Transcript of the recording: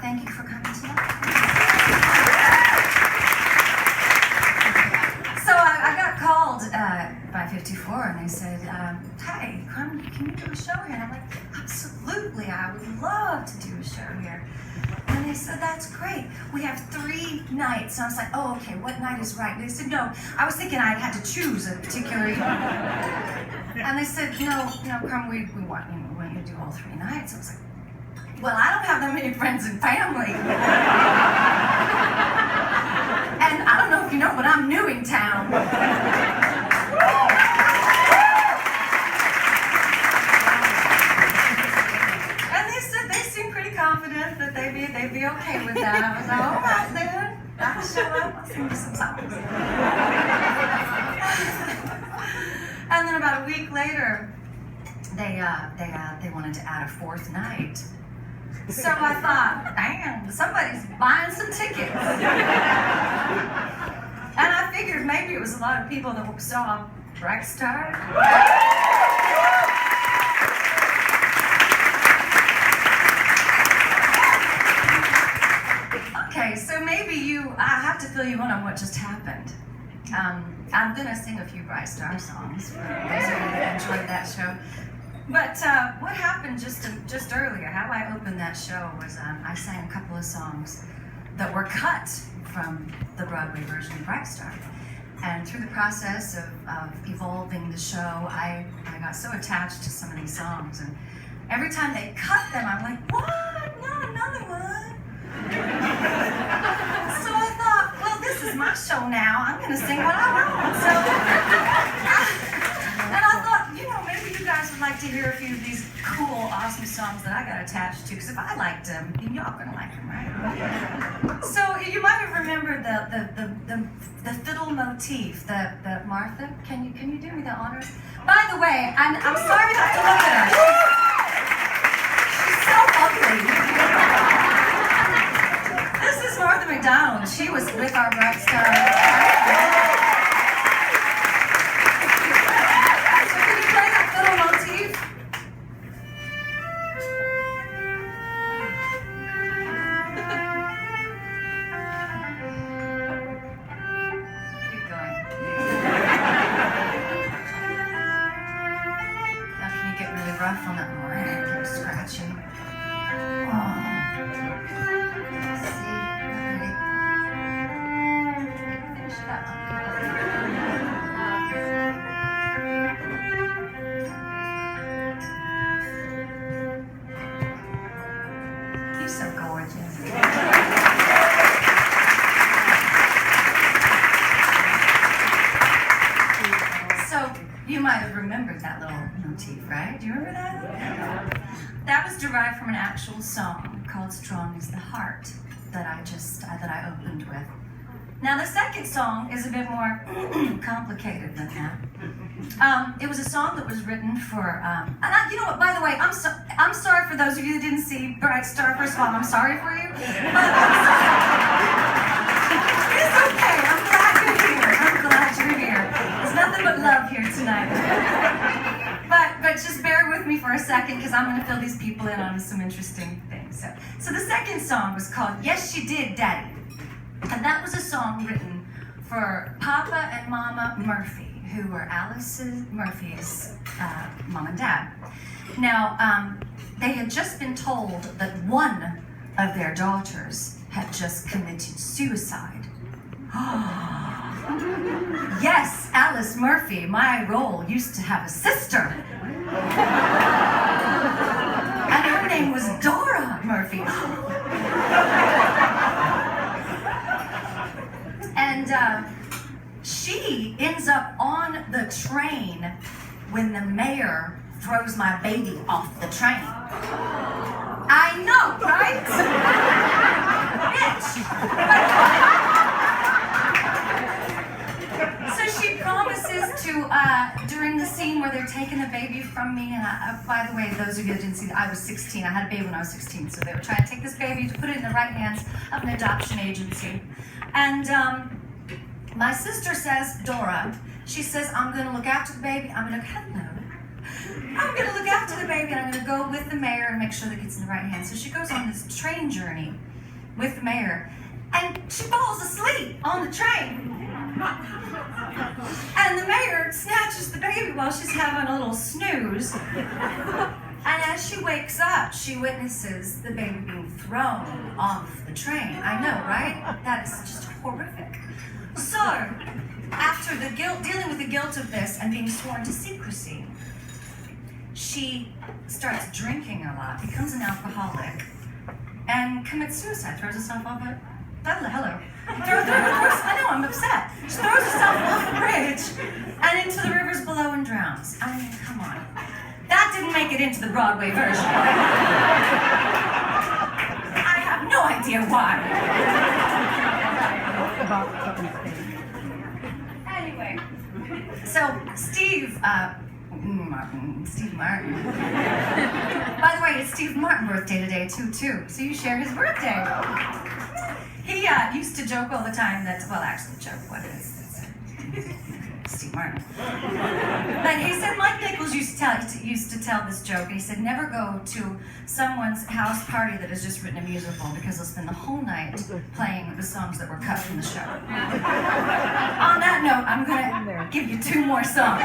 thank you for coming tonight. So I got called by 54 and they said, hi, Carmen, can you do a show here? And I'm like, absolutely, I would love to do a show here. And they said, that's great. We have 3 nights. And I was like, oh, okay, what night is right? And they said, no. I was thinking I had to choose a particular evening. And they said, no, Carmen, we want you to do all 3 nights. I was like, well, I don't have that many friends and family. And I don't know if you know, but I'm new in town. And they said they seemed pretty confident that they'd be okay with that. I was like, all right then, I'll show up, I'll sing you some songs. And then about a week later, they wanted to add a 4th night. So I thought, damn, somebody's buying some tickets. And I figured maybe it was a lot of people that saw Bright Star. Okay, so maybe I have to fill you in on what just happened. I'm gonna sing a few Bright Star songs for those of you that enjoyed that show. But what happened just earlier, how I opened that show was I sang a couple of songs that were cut from the Broadway version of Bright Star. And through the process of evolving the show, I got so attached to some of these songs. And every time they cut them, I'm like, what? Not another one? So I thought, well, this is my show now. I'm going to sing what I want. And I thought, maybe you guys would like to hear a few of these cool, awesome songs that I got attached to, because if I liked them, then y'all gonna like them, right? So you might have remembered the fiddle motif that Martha, can you do me the honors? By the way, I'm sorry to have to look at her. She's so ugly. This is Martha McDonald. She was with our Bright Star. Rough on that more. I'm scratching. Oh. See? Ready? Finish it up. You're so gorgeous. So, you might have remembered that little motif, right? Do you remember that? That was derived from an actual song called Strong is the Heart that I opened with. Now the second song is a bit more complicated than that. It was a song that was written for, you know what, by the way, I'm sorry for those of you that didn't see Bright Star. First of all, I'm sorry for you. It's okay, I'm glad you're here. There's nothing but love here tonight. But just bear with me for a second, because I'm going to fill these people in on some interesting things. So the second song was called Yes She Did, Daddy. And that was a song written for Papa and Mama Murphy, who were Alice Murphy's mom and dad. Now, they had just been told that one of their daughters had just committed suicide. Yes, Alice Murphy, my role, used to have a sister. And her name was Dora Murphy. And she ends up on the train when the mayor throws my baby off the train. I know, right? Bitch. So she promises to, during the scene where they're taking the baby from me, and by the way, those of you that didn't see that, I was 16. I had a baby when I was 16, so they were trying to take this baby to put it in the right hands of an adoption agency. And my sister says, Dora, she says, I'm going to look after the baby. I'm going to, hello. I'm going to look after the baby, and I'm going to go with the mayor and make sure that it gets in the right hands. So she goes on this train journey with the mayor, and she falls asleep on the train. And the mayor snatches the baby while she's having a little snooze. And as she wakes up, she witnesses the baby being thrown off the train. I know, right? That is just horrific. So, after dealing with the guilt of this and being sworn to secrecy, she starts drinking a lot, becomes an alcoholic, and commits suicide, throws herself off a... Hello. I know, I'm upset. She throws herself off the bridge and into the rivers below and drowns. I mean, come on. That didn't make it into the Broadway version. I have no idea why. Anyway, so Steve Martin. By the way, it's Steve Martin's birthday today, too. So you share his birthday. He used to joke all the time that, well, actually, joke, what is this? Steve Martin. But he said Mike Nichols used to tell this joke, and he said, never go to someone's house party that has just written a musical, because they'll spend the whole night playing the songs that were cut from the show. On that note, I'm going to give you 2 more songs.